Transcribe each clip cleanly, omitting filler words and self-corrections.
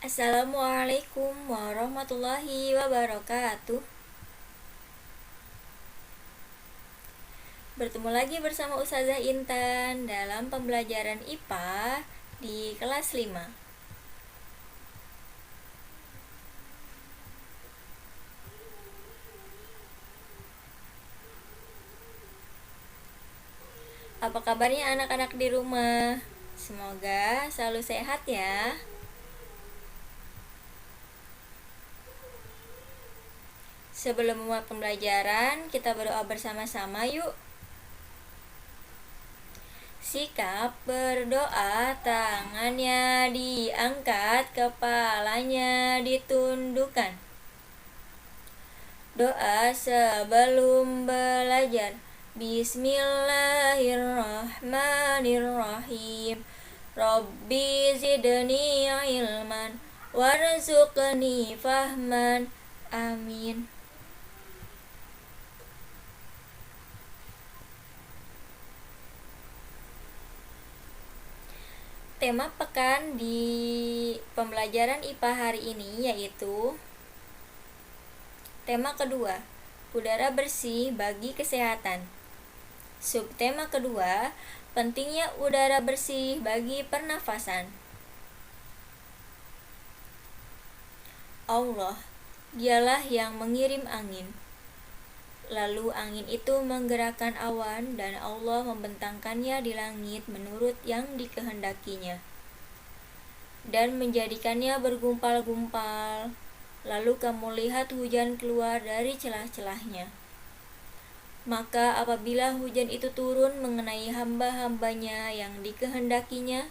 Assalamualaikum warahmatullahi wabarakatuh. Bertemu lagi bersama Ustazah Intan dalam pembelajaran IPA di kelas 5. Apa kabarnya anak-anak di rumah? Semoga selalu sehat ya. Sebelum memulai pembelajaran, kita berdoa bersama-sama yuk. Sikap berdoa, tangannya diangkat, kepalanya ditundukkan. Doa sebelum belajar. Bismillahirrahmanirrahim. Rabbi zidni ilman warzuqni fahman. Amin. Tema pekan di pembelajaran IPA hari ini yaitu tema kedua, udara bersih bagi kesehatan. Subtema kedua, pentingnya udara bersih bagi pernafasan. Allah, dialah yang mengirim angin. Lalu angin itu menggerakkan awan dan Allah membentangkannya di langit menurut yang dikehendakinya. Dan menjadikannya bergumpal-gumpal. Lalu kamu lihat hujan keluar dari celah-celahnya. Maka apabila hujan itu turun mengenai hamba-hambanya yang dikehendakinya,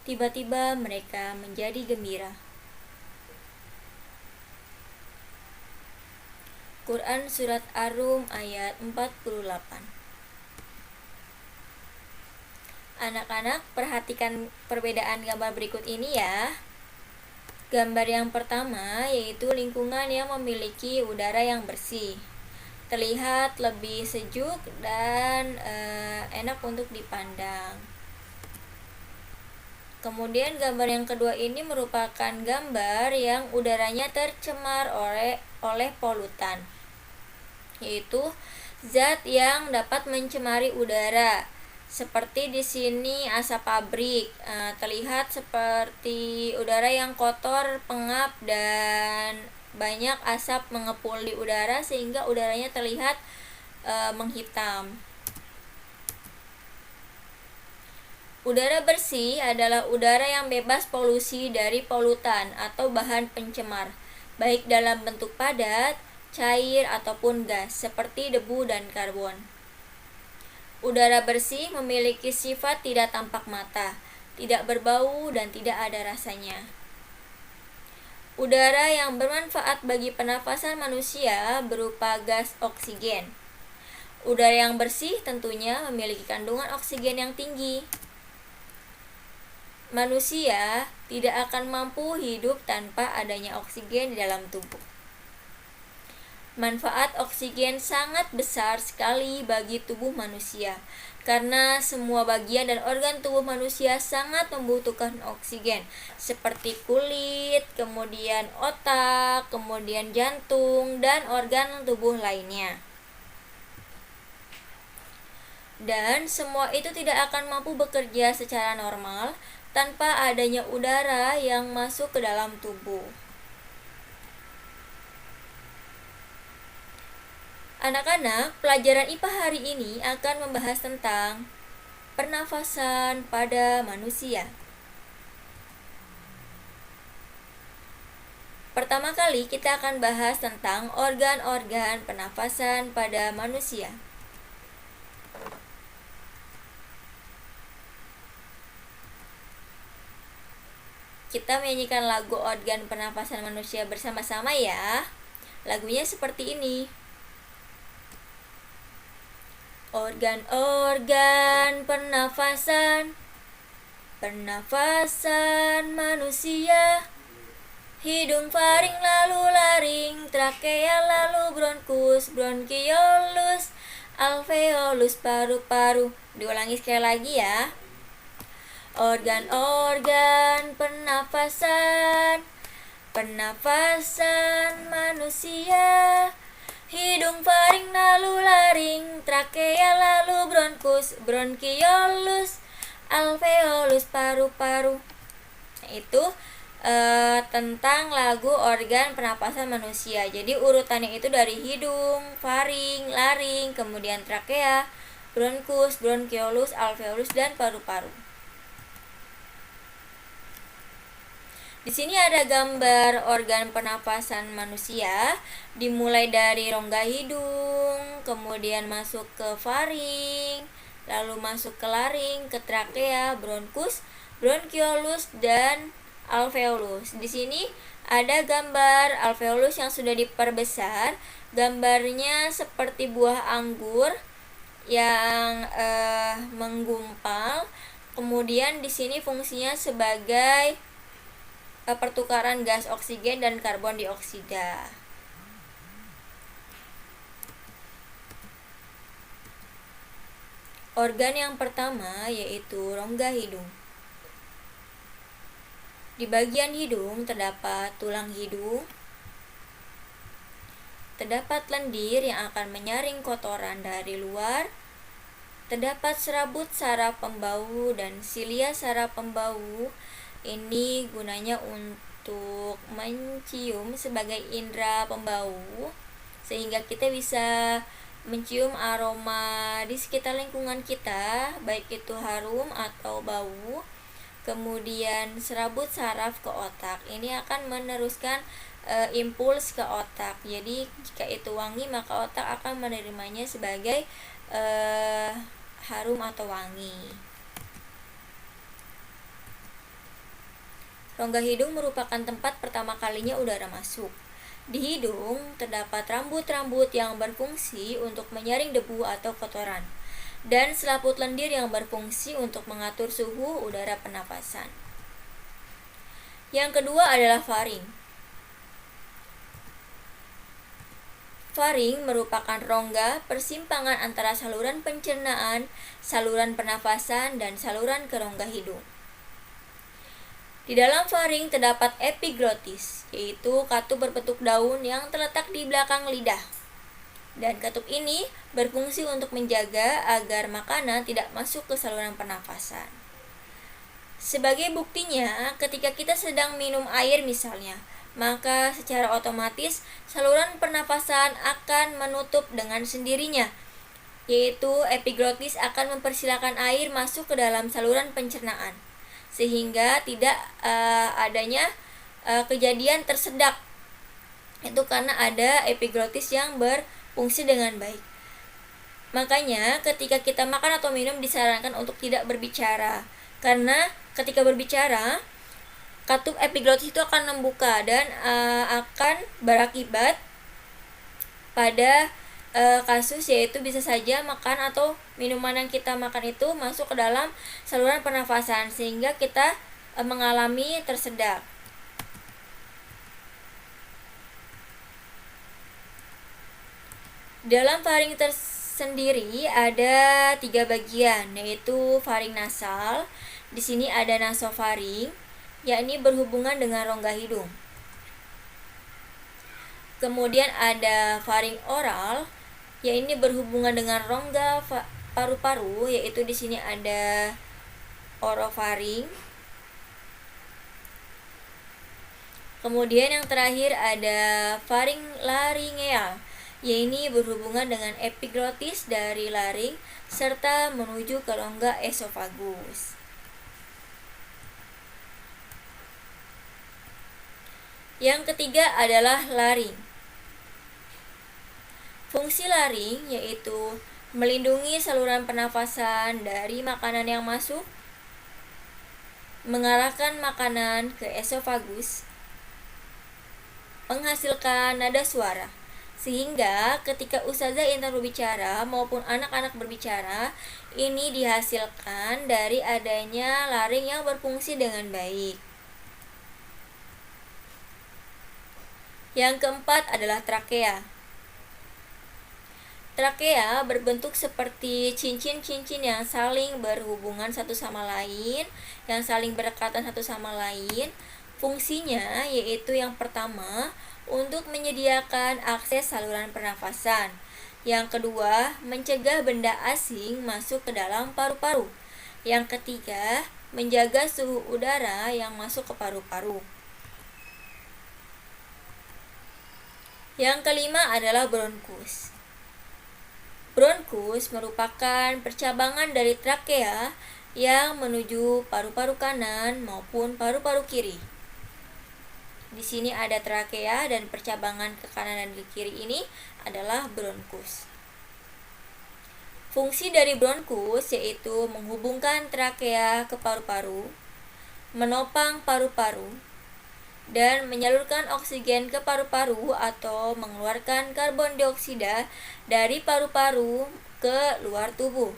tiba-tiba mereka menjadi gembira. Quran Surat Ar-Rum ayat 48. Anak-anak, perhatikan perbedaan gambar berikut ini ya. Gambar yang pertama yaitu lingkungan yang memiliki udara yang bersih. Terlihat lebih sejuk dan enak untuk dipandang. Kemudian gambar yang kedua ini merupakan gambar yang udaranya tercemar oleh polutan, yaitu zat yang dapat mencemari udara. Seperti di sini asap pabrik, terlihat seperti udara yang kotor, pengap, dan banyak asap mengepul di udara sehingga udaranya terlihat menghitam. Udara bersih adalah udara yang bebas polusi dari polutan atau bahan pencemar, baik dalam bentuk padat, cair, ataupun gas, seperti debu dan karbon. Udara bersih memiliki sifat tidak tampak mata, tidak berbau, dan tidak ada rasanya. Udara yang bermanfaat bagi pernafasan manusia berupa gas oksigen. Udara yang bersih tentunya memiliki kandungan oksigen yang tinggi. Manusia tidak akan mampu hidup tanpa adanya oksigen di dalam tubuh. Manfaat oksigen sangat besar sekali bagi tubuh manusia, karena semua bagian dan organ tubuh manusia sangat membutuhkan oksigen, seperti kulit, kemudian otak, kemudian jantung, dan organ tubuh lainnya. Dan semua itu tidak akan mampu bekerja secara normal tanpa adanya udara yang masuk ke dalam tubuh. Anak-anak, pelajaran IPA hari ini akan membahas tentang pernafasan pada manusia. Pertama kali kita akan bahas tentang organ-organ pernafasan pada manusia. Kita menyanyikan lagu organ pernafasan manusia bersama-sama ya. Lagunya seperti ini. Organ-organ pernafasan manusia. Hidung, faring, lalu laring, trakea, lalu bronkus, bronkiolus, alveolus, paru-paru. Diulangi sekali lagi ya. Organ-organ pernafasan, pernafasan manusia. Hidung, faring, lalu laring, trakea, lalu bronkus, bronkiolus, alveolus, paru-paru. Itu tentang lagu organ pernapasan manusia. Jadi urutannya itu dari hidung, faring, laring, kemudian trakea, bronkus, bronkiolus, alveolus, dan paru-paru. Di sini ada gambar organ pernapasan manusia, dimulai dari rongga hidung, kemudian masuk ke faring, lalu masuk ke laring, ke trakea, bronkus, bronkiolus, dan alveolus. Di sini ada gambar alveolus yang sudah diperbesar. Gambarnya seperti buah anggur yang menggumpal. Kemudian di sini fungsinya sebagai pertukaran gas oksigen dan karbon dioksida. Organ yang pertama yaitu rongga hidung. Di bagian hidung terdapat tulang hidung, terdapat lendir yang akan menyaring kotoran dari luar, terdapat serabut saraf pembau dan silia saraf pembau. Ini gunanya untuk mencium sebagai indera pembau, sehingga kita bisa mencium aroma di sekitar lingkungan kita, baik itu harum atau bau. Kemudian serabut saraf ke otak, ini akan meneruskan impuls ke otak. Jadi jika itu wangi, maka otak akan menerimanya sebagai harum atau wangi. Rongga hidung merupakan tempat pertama kalinya udara masuk. Di hidung terdapat rambut-rambut yang berfungsi untuk menyaring debu atau kotoran, dan selaput lendir yang berfungsi untuk mengatur suhu udara pernapasan. Yang kedua adalah faring. Faring merupakan rongga persimpangan antara saluran pencernaan, saluran pernafasan, dan saluran ke rongga hidung. Di dalam faring terdapat epiglotis, yaitu katup berbentuk daun yang terletak di belakang lidah. Dan katup ini berfungsi untuk menjaga agar makanan tidak masuk ke saluran pernafasan. Sebagai buktinya, ketika kita sedang minum air misalnya, maka secara otomatis saluran pernafasan akan menutup dengan sendirinya, yaitu epiglotis akan mempersilahkan air masuk ke dalam saluran pencernaan, sehingga tidak adanya kejadian tersedak. Itu karena ada epiglotis yang berfungsi dengan baik. Makanya ketika kita makan atau minum disarankan untuk tidak berbicara, karena ketika berbicara katup epiglotis itu akan membuka dan akan berakibat pada kasus yaitu bisa saja makan atau minuman yang kita makan itu masuk ke dalam saluran pernafasan sehingga kita mengalami tersedak. Dalam faring tersendiri ada 3 bagian, yaitu faring nasal. Di sini ada nasofaring, yakni berhubungan dengan rongga hidung. Kemudian ada faring oral, yaitu berhubungan dengan rongga paru-paru, yaitu di sini ada orofaring. Kemudian yang terakhir ada faring laryngeal, yaitu berhubungan dengan epiglotis dari laring serta menuju ke rongga esofagus. Yang ketiga adalah laring. Fungsi laring yaitu melindungi saluran pernafasan dari makanan yang masuk, mengarahkan makanan ke esofagus, menghasilkan nada suara, sehingga ketika ustazah Intan berbicara maupun anak-anak berbicara, ini dihasilkan dari adanya laring yang berfungsi dengan baik. Yang keempat adalah trakea. Trakea berbentuk seperti cincin-cincin yang saling berhubungan satu sama lain, yang saling berdekatan satu sama lain. Fungsinya yaitu yang pertama, untuk menyediakan akses saluran pernafasan. Yang kedua, mencegah benda asing masuk ke dalam paru-paru. Yang ketiga, menjaga suhu udara yang masuk ke paru-paru. Yang kelima adalah bronkus. Bronkus merupakan percabangan dari trakea yang menuju paru-paru kanan maupun paru-paru kiri. Di sini ada trakea dan percabangan ke kanan dan ke kiri ini adalah bronkus. Fungsi dari bronkus yaitu menghubungkan trakea ke paru-paru, menopang paru-paru, dan menyalurkan oksigen ke paru-paru atau mengeluarkan karbon dioksida dari paru-paru ke luar tubuh.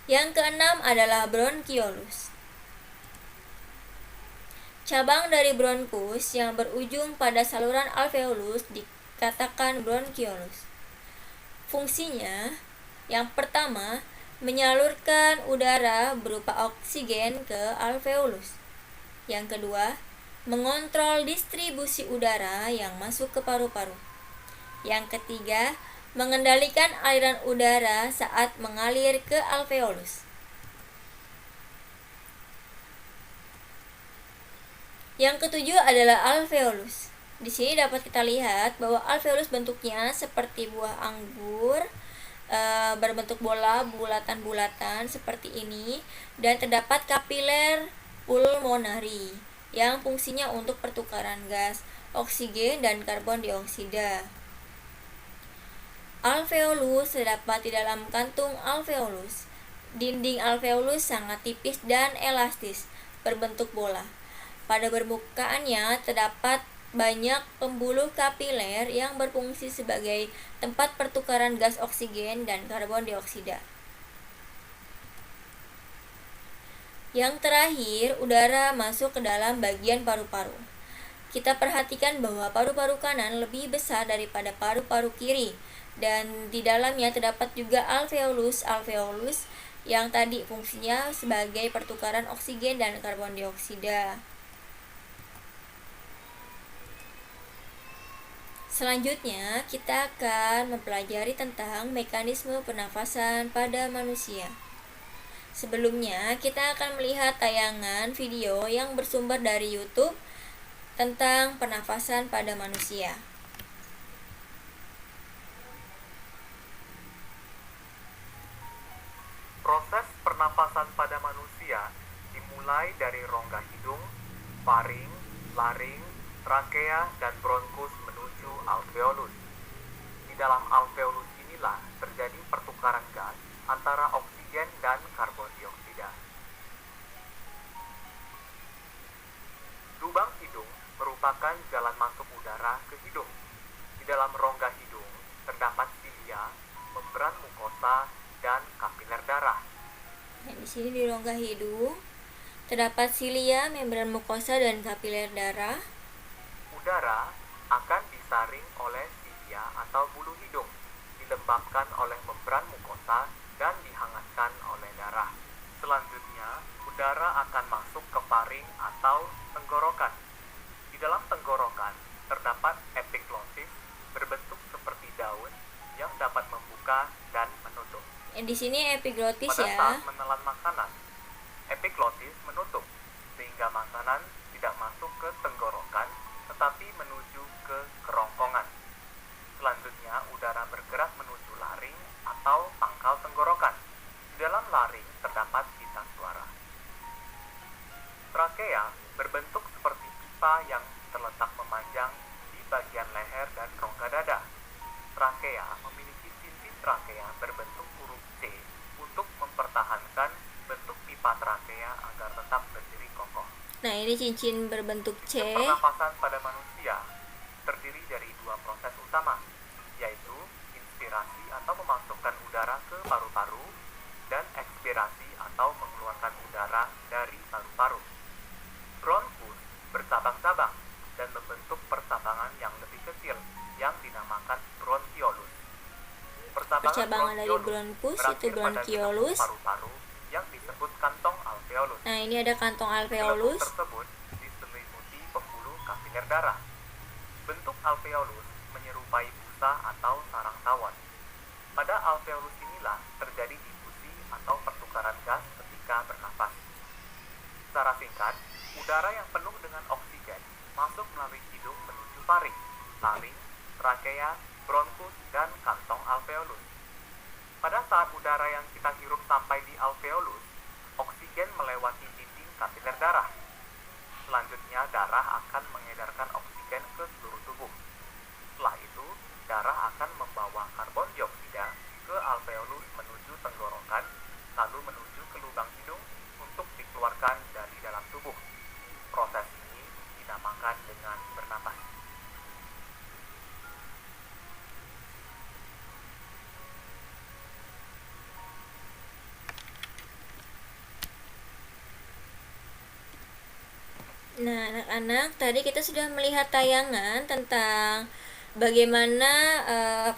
Yang keenam adalah bronkiolus. Cabang dari bronkus yang berujung pada saluran alveolus dikatakan bronkiolus. Fungsinya yang pertama, menyalurkan udara berupa oksigen ke alveolus. Yang kedua, mengontrol distribusi udara yang masuk ke paru-paru. Yang ketiga, mengendalikan aliran udara saat mengalir ke alveolus. Yang ketujuh adalah alveolus. Di sini dapat kita lihat bahwa alveolus bentuknya seperti buah anggur, berbentuk bola bulatan-bulatan seperti ini, dan terdapat kapiler pulmonari yang fungsinya untuk pertukaran gas, oksigen, dan karbon dioksida. Alveolus terdapat di dalam kantung alveolus. Dinding alveolus sangat tipis dan elastis, berbentuk bola. Pada permukaannya terdapat banyak pembuluh kapiler yang berfungsi sebagai tempat pertukaran gas oksigen dan karbon dioksida. Yang terakhir, udara masuk ke dalam bagian paru-paru. Kita perhatikan bahwa paru-paru kanan lebih besar daripada paru-paru kiri, dan di dalamnya terdapat juga alveolus yang tadi fungsinya sebagai pertukaran oksigen dan karbon dioksida. Selanjutnya, kita akan mempelajari tentang mekanisme pernafasan pada manusia. Sebelumnya, kita akan melihat tayangan video yang bersumber dari YouTube tentang pernafasan pada manusia. Proses pernafasan pada manusia dimulai dari rongga hidung, faring, laring, trakea, dan bronkus menuju alveolus. Di dalam alveolus inilah terjadi pertukaran gas antara oksigen dan karbon dioksida. Lubang hidung merupakan jalan masuk udara ke hidung. Di dalam rongga hidung terdapat silia, membran mukosa, dan kapiler darah. Di sini di rongga hidung terdapat silia, membran mukosa, dan kapiler darah. Udara akan disaring oleh silia atau bulu hidung, dilembabkan oleh membran mukosa, dan dihangatkan oleh darah. Selanjutnya, udara akan masuk ke faring atau tenggorokan. Di dalam tenggorokan terdapat epiglotis berbentuk seperti daun yang dapat membuka dan menutup. Di sini epiglotis Pada ya. saat menelan makanan, epiglotis menutup sehingga makanan tidak masuk ke tenggorokan tetapi menuju ke kerongkongan. Selanjutnya, udara bergerak menuju laring atau pangkal tenggorokan. Di dalam laring terdapat pita suara. Trakea berbentuk seperti pipa yang terletak memanjang di bagian leher dan rongga dada. Trakea memiliki cincin trakea berbentuk huruf C untuk mempertahankan bentuk pipa trakea agar tetap berdiri kokoh. Nah, ini cincin berbentuk C. Pernafasan pada manusia terdiri dari dua proses utama, yaitu inspirasi atau memasukkan udara ke paru-paru dan ekspirasi atau mengeluarkan udara dari paru-paru. Bronkus bercabang-cabang dan membentuk percabangan yang lebih kecil Percabangan dari bronkus itu bronkiolus. Paru-paru yang disebut kantong alveolus. Nah, ini ada kantong alveolus. Gelembung tersebut diselimuti pembuluh kapiler darah. Bentuk alveolus menyerupai busa atau sarang tawon. Pada alveolus inilah terjadi difusi atau pertukaran gas ketika bernafas. Secara singkat, udara yang penuh dengan oksigen masuk melalui hidung menuju faring, laring, trakea, bronkus, dan kantong alveolus. Pada saat udara yang kita hirup sampai di alveolus, oksigen melewati dinding kapiler darah. Selanjutnya, darah akan mengedarkan oksigen ke seluruh tubuh. Setelah itu, darah akan membawa karbon dioksida ke alveolus menuju tenggorokan, lalu menuju ke lubang hidung untuk dikeluarkan dari dalam tubuh. Proses ini dinamakan dengan bernapas. Nah, anak-anak, tadi kita sudah melihat tayangan tentang bagaimana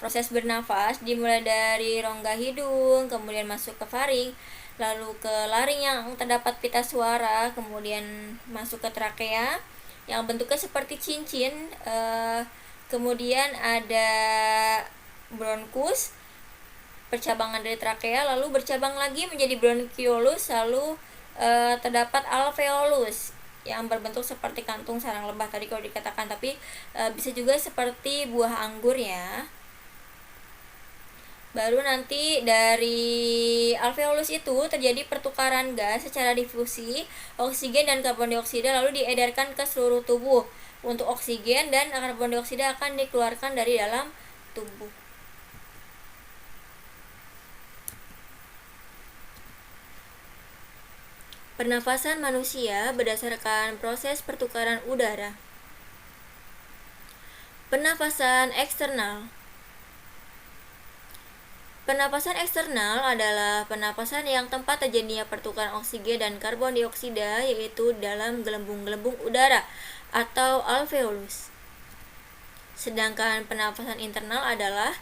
proses bernafas dimulai dari rongga hidung, kemudian masuk ke faring, lalu ke laring yang terdapat pita suara, kemudian masuk ke trakea yang bentuknya seperti cincin, kemudian ada bronkus, percabangan dari trakea, lalu bercabang lagi menjadi bronkiolus, lalu terdapat alveolus yang berbentuk seperti kantung sarang lebah tadi kalau dikatakan, tapi bisa juga seperti buah anggur ya. Baru nanti dari alveolus itu terjadi pertukaran gas secara difusi, oksigen dan karbon dioksida lalu diedarkan ke seluruh tubuh. Untuk oksigen dan karbon dioksida akan dikeluarkan dari dalam tubuh. Pernafasan manusia berdasarkan proses pertukaran udara. Pernafasan eksternal. Pernapasan eksternal adalah pernapasan yang tempat terjadinya pertukaran oksigen dan karbon dioksida, yaitu dalam gelembung-gelembung udara atau alveolus. Sedangkan pernapasan internal adalah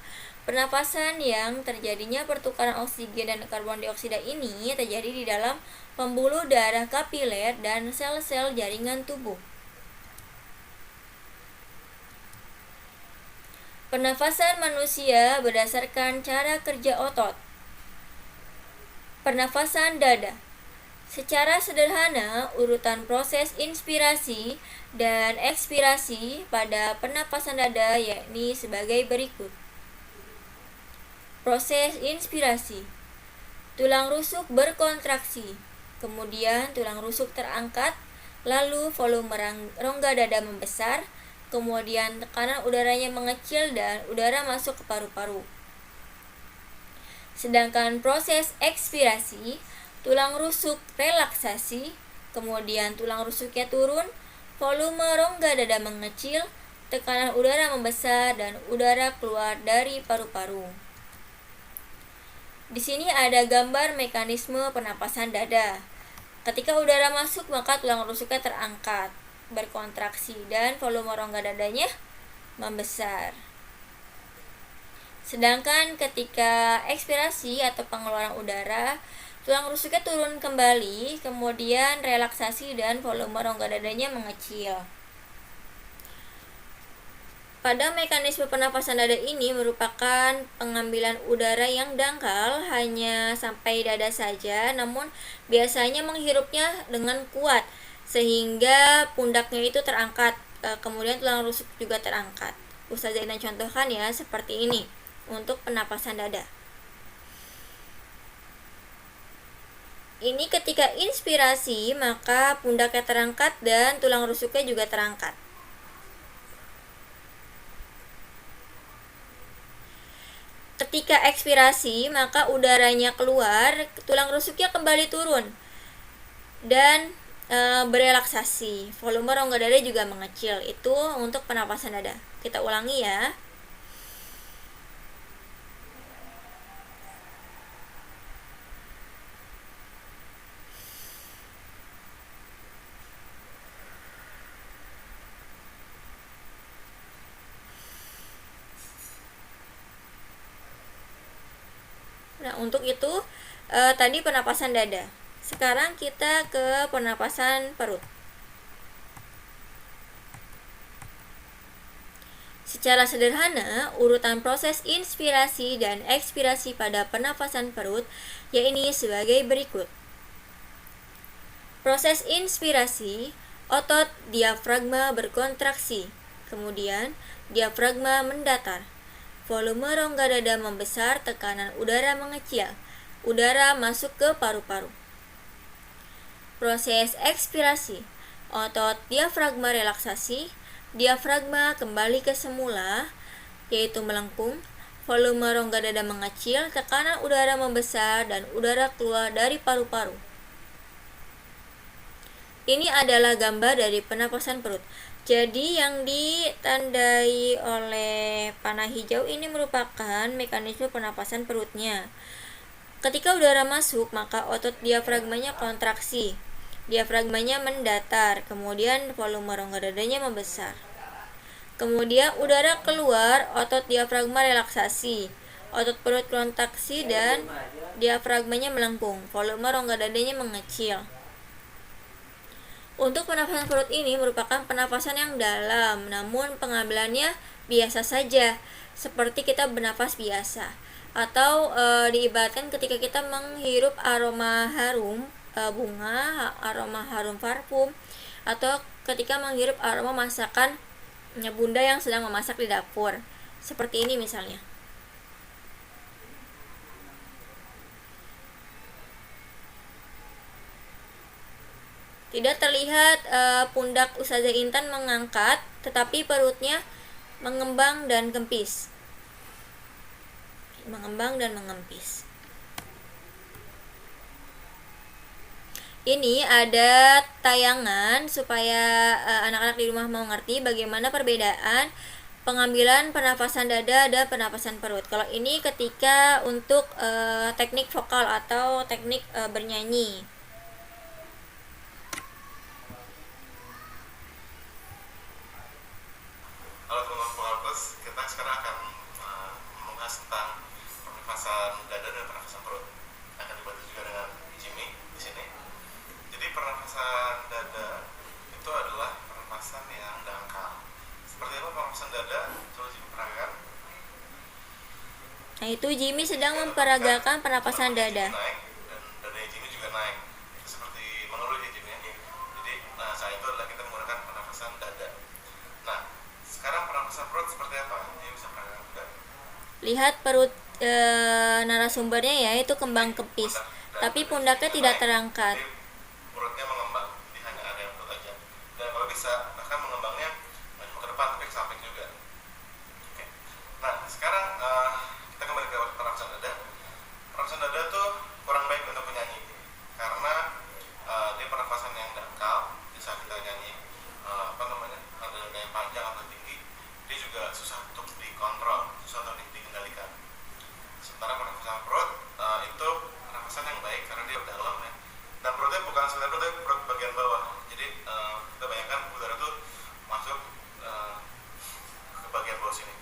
pernapasan yang terjadinya pertukaran oksigen dan karbon dioksida ini terjadi di dalam pembuluh darah kapiler dan sel-sel jaringan tubuh. Pernafasan manusia berdasarkan cara kerja otot. Pernafasan dada. Secara sederhana, urutan proses inspirasi dan ekspirasi pada pernapasan dada yakni sebagai berikut. Proses inspirasi. Tulang rusuk berkontraksi. Kemudian tulang rusuk terangkat, lalu volume rongga dada membesar, kemudian tekanan udaranya mengecil dan udara masuk ke paru-paru. Sedangkan proses ekspirasi, tulang rusuk relaksasi, kemudian tulang rusuknya turun, volume rongga dada mengecil, tekanan udara membesar dan udara keluar dari paru-paru. Di sini ada gambar mekanisme pernapasan dada. Ketika udara masuk, maka tulang rusuknya terangkat, berkontraksi, dan volume rongga dadanya membesar. Sedangkan ketika ekspirasi atau pengeluaran udara, tulang rusuknya turun kembali, kemudian relaksasi dan volume rongga dadanya mengecil. Pada mekanisme pernapasan dada ini merupakan pengambilan udara yang dangkal hanya sampai dada saja, namun biasanya menghirupnya dengan kuat sehingga pundaknya itu terangkat, kemudian tulang rusuk juga terangkat. Ustazah Ina contohkan ya seperti ini untuk pernapasan dada. Ini ketika inspirasi maka pundaknya terangkat dan tulang rusuknya juga terangkat. Ketika ekspirasi, maka udaranya keluar, tulang rusuknya kembali turun dan berelaksasi. Volume rongga dada juga mengecil. Itu untuk pernapasan dada. Kita ulangi ya. Nah, untuk itu tadi pernapasan dada. Sekarang kita ke pernapasan perut. Secara sederhana, urutan proses inspirasi dan ekspirasi pada pernapasan perut yaitu sebagai berikut. Proses inspirasi, otot diafragma berkontraksi, kemudian diafragma mendatar, volume rongga dada membesar, tekanan udara mengecil, udara masuk ke paru-paru. Proses ekspirasi, otot diafragma relaksasi, diafragma kembali ke semula, yaitu melengkung, volume rongga dada mengecil, tekanan udara membesar, dan udara keluar dari paru-paru. Ini adalah gambar dari pernapasan perut. Jadi yang ditandai oleh panah hijau ini merupakan mekanisme pernapasan perutnya. Ketika udara masuk, maka otot diafragmanya kontraksi. Diafragmanya mendatar, kemudian volume rongga dadanya membesar. Kemudian udara keluar, otot diafragma relaksasi. Otot perut kontraksi dan diafragmanya melengkung. Volume rongga dadanya mengecil. Untuk pernapasan perut ini merupakan pernapasan yang dalam, namun pengambilannya biasa saja, seperti kita bernafas biasa. Atau diibaratkan ketika kita menghirup aroma harum bunga, aroma harum parfum, atau ketika menghirup aroma masakan bunda yang sedang memasak di dapur. Seperti ini misalnya. Tidak terlihat pundak Ustazah Intan mengangkat, tetapi perutnya mengembang dan kempis. Mengembang dan mengempis. Ini ada tayangan supaya anak-anak di rumah mau ngerti bagaimana perbedaan pengambilan pernapasan dada dan pernapasan perut. Kalau ini ketika untuk teknik vokal atau teknik bernyanyi. Halo teman-teman Pengapus, kita sekarang akan membahas tentang pernapasan dada dan pernapasan perut. Akan dibantu juga dengan Jimmy di sini. Jadi pernapasan dada itu adalah pernapasan yang dangkal. Seperti apa pernapasan dada? Coba Jimmy peragakan. Nah, itu Jimmy sedang memperagakan pernapasan dada. Naik dan dadanya Jimmy juga naik. Itu seperti mengeluh ya Jimmy. Jadi saat itu adalah kita menggunakan pernapasan dada. Nah, sekarang pernapasan perut seperti apa? Dia bisa peragakan juga. Lihat perut narasumbernya ya, itu kembang kempis, tapi pundaknya tidak terangkat. Jadi, perutnya mengembang, di hanya area perut aja. Dan kalau bisa bahkan mengembangnya cuma ke depan tapi ke samping juga. Oke. Nah, sekarang kita kembali ke pernapasan dada. Pernapasan dada tuh kurang baik untuk penyanyi karena dia pernapasan yang dangkal. Bisa kita nyanyi ada nada yang panjang atau tinggi, dia juga susah untuk dikontrol, susah untuk dikendalikan. Sementara pernapasan perut itu pernapasan yang baik karena dia dalam ya. Dan perutnya bukan sekedar perut, tapi perut bagian bawah. Jadi kita bayangkan udara itu masuk ke bagian bawah sini.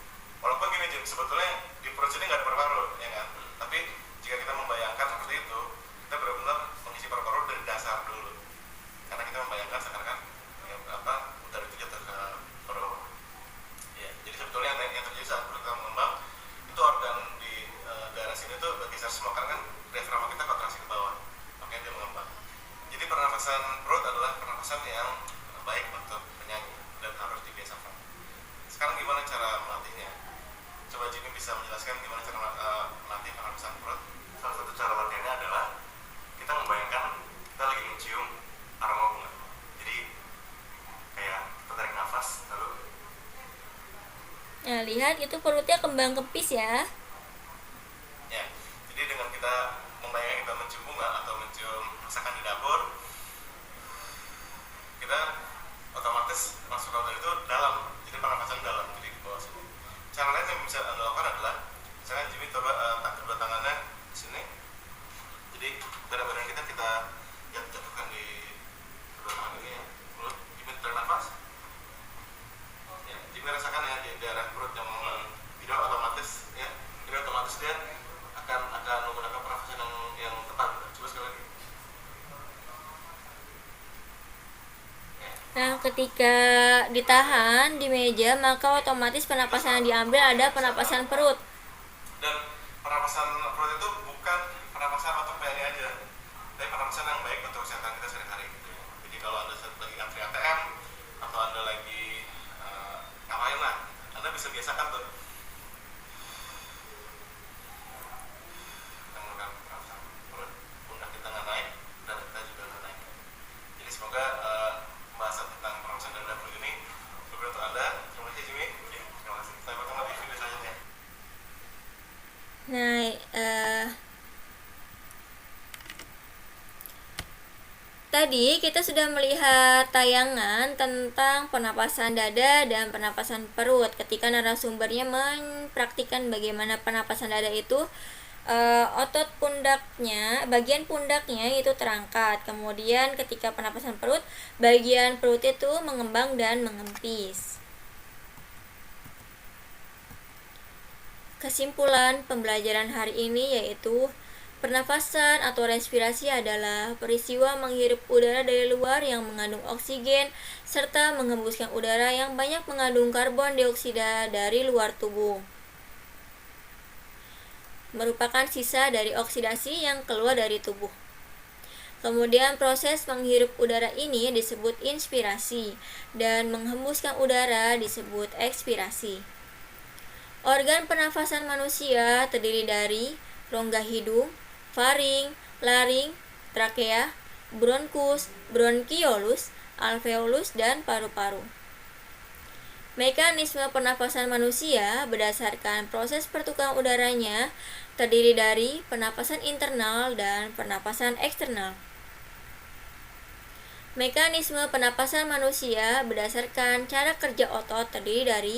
Walaupun gini Jim, sebetulnya di perut sini nggak ada paru-paru, ya kan? Tapi jika kita membayangkan seperti itu, kita benar-benar mengisi paru-paru dari dasar dulu. Karena kita membayangkan seakan-akan udara itu jatuh ke perut. Ya, jadi sebetulnya yang terjadi saat perut kita mengembang itu organ di daerah sini tuh bergeser semua karena kan diafragma kita kontraksi ke bawah, makanya dia mengembang. Jadi pernapasan perut adalah pernapasan yang baik untuk penyanyi dan harus dibiasakan. Sekarang gimana cara melatihnya? Coba Jimmy bisa menjelaskan gimana cara melatih pernapasan perut? Salah satu cara latihannya adalah kita membayangkan kita lagi mencium aroma bunga. Jadi kayak kita tarik nafas lalu. Nah, lihat itu perutnya kembang kempis ya. Ya, jadi dengan kita membayangkan kita mencium bunga atau mencium masakan di dapur, kita otomatis masuk ke itu dalam, jadi pernapasan dalam, jadi di bawah sini. Cara lain yang bisa Anda lakukan adalah, misalnya Jimmy coba kedua tangannya di sini, jadi badan kita jatuhkan di kedua tangan ini ya, mulut, Jimmy tarik nafas. Ya, Jimmy rasakan ya di daerah perut yang tidak otomatis ya, dia akan menggunakan Nah, ketika ditahan di meja, maka otomatis pernapasan yang diambil ada pernapasan perut. Dan pernapasan perut itu bukan pernapasan otot PNI aja, tapi pernapasan yang baik untuk kesehatan kita sehari-hari gitu. Jadi kalau Anda lagi antri ATM atau Anda lagi ngapain lah, Anda bisa biasakan tuh menggunakan pernapasan perut. Pundak kita nggak naik, dada kita juga nggak naik. Jadi semoga pembahasan tentang pernapasan dada perut ini berguna untuk Anda. Terima kasih Jimmy. Terima kasih. Sampai ketemu di video selanjutnya. Nah, tadi kita sudah melihat tayangan tentang pernapasan dada dan pernapasan perut ketika narasumbernya mempraktikkan bagaimana pernapasan dada itu otot pundaknya, bagian pundaknya itu terangkat. Kemudian ketika pernapasan perut, bagian perut itu mengembang dan mengempis. Kesimpulan pembelajaran hari ini yaitu pernafasan atau respirasi adalah peristiwa menghirup udara dari luar yang mengandung oksigen serta menghembuskan udara yang banyak mengandung karbon dioksida dari luar tubuh. Merupakan sisa dari oksidasi yang keluar dari tubuh. Kemudian proses menghirup udara ini disebut inspirasi dan menghembuskan udara disebut ekspirasi. Organ pernafasan manusia terdiri dari rongga hidung, faring, laring, trakea, bronkus, bronkiolus, alveolus, dan paru-paru. Mekanisme pernafasan manusia berdasarkan proses pertukaran udaranya terdiri dari pernapasan internal dan pernapasan eksternal. Mekanisme pernapasan manusia berdasarkan cara kerja otot terdiri dari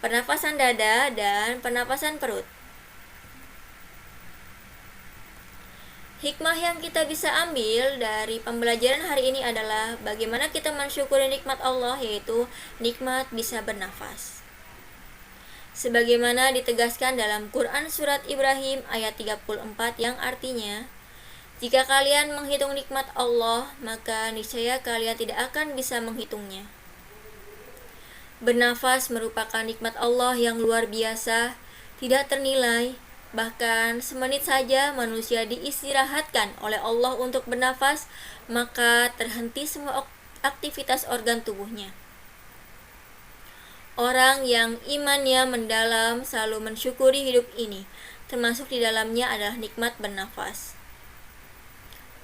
pernapasan dada dan pernapasan perut. Hikmah yang kita bisa ambil dari pembelajaran hari ini adalah bagaimana kita mensyukuri nikmat Allah, yaitu nikmat bisa bernafas. Sebagaimana ditegaskan dalam Quran Surat Ibrahim ayat 34 yang artinya, jika kalian menghitung nikmat Allah, maka niscaya kalian tidak akan bisa menghitungnya. Bernafas merupakan nikmat Allah yang luar biasa, tidak ternilai. Bahkan semenit saja manusia diistirahatkan oleh Allah untuk bernafas, maka terhenti semua aktivitas organ tubuhnya. Orang yang imannya mendalam selalu mensyukuri hidup ini, termasuk di dalamnya adalah nikmat bernafas.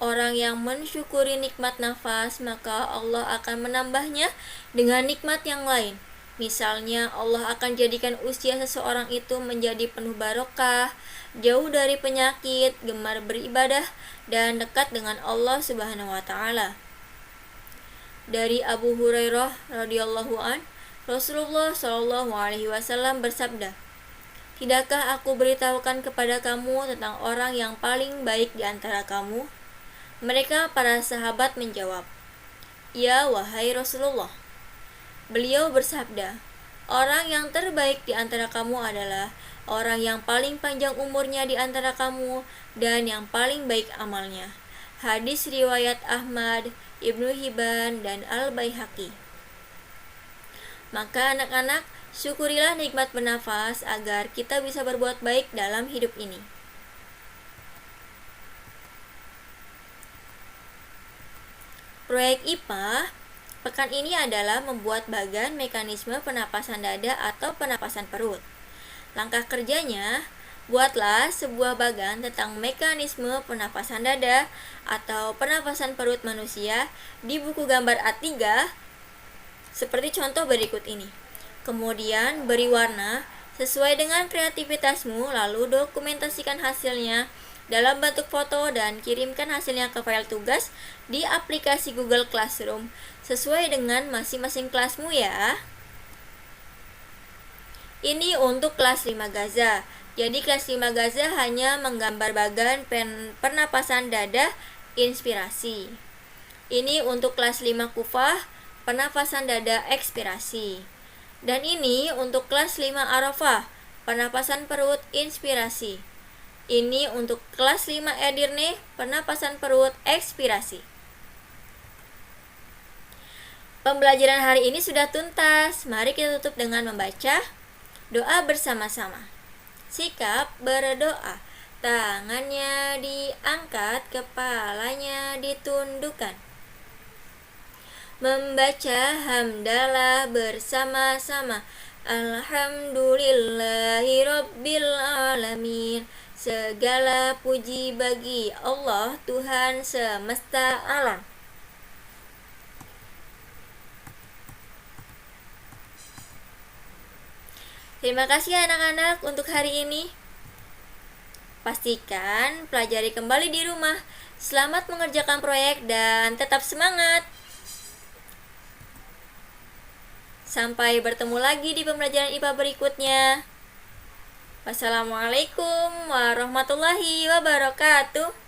Orang yang mensyukuri nikmat nafas, maka Allah akan menambahnya dengan nikmat yang lain. Misalnya, Allah akan jadikan usia seseorang itu menjadi penuh barokah, jauh dari penyakit, gemar beribadah, dan dekat dengan Allah Subhanahu wa Ta'ala. Dari Abu Hurairah radhiyallahu an, Rasulullah Shallallahu alaihi wasallam bersabda, "Tidakkah aku beritahukan kepada kamu tentang orang yang paling baik di antara kamu?" Mereka para sahabat menjawab, "Ya wahai Rasulullah." Beliau bersabda, "Orang yang terbaik di antara kamu adalah orang yang paling panjang umurnya di antara kamu dan yang paling baik amalnya." Hadis riwayat Ahmad, Ibnu Hibban, dan Al-Baihaqi. Maka anak-anak, syukurilah nikmat bernafas agar kita bisa berbuat baik dalam hidup ini. Proyek IPA pekan ini adalah membuat bagan mekanisme pernapasan dada atau pernapasan perut. Langkah kerjanya, buatlah sebuah bagan tentang mekanisme pernapasan dada atau pernapasan perut manusia di buku gambar A3 seperti contoh berikut ini. Kemudian beri warna sesuai dengan kreativitasmu, lalu dokumentasikan hasilnya dalam bentuk foto dan kirimkan hasilnya ke file tugas di aplikasi Google Classroom sesuai dengan masing-masing kelasmu ya. Ini untuk kelas 5 Gaza. Jadi kelas 5 Gaza hanya menggambar bagan pernapasan dada inspirasi. Ini untuk kelas 5 Kufah, pernapasan dada ekspirasi. Dan ini untuk kelas 5 Arafah, pernapasan perut inspirasi. Ini untuk kelas 5 Edirne, pernapasan perut ekspirasi. Pembelajaran hari ini sudah tuntas. Mari kita tutup dengan membaca doa bersama-sama. Sikap berdoa. Tangannya diangkat, kepalanya ditundukkan. Membaca hamdalah bersama-sama. Alhamdulillahirabbil alamin. Segala puji bagi Allah, Tuhan semesta alam. Terima kasih anak-anak untuk hari ini. Pastikan pelajari kembali di rumah. Selamat mengerjakan proyek dan tetap semangat. Sampai bertemu lagi di pembelajaran IPA berikutnya. Wassalamualaikum warahmatullahi wabarakatuh.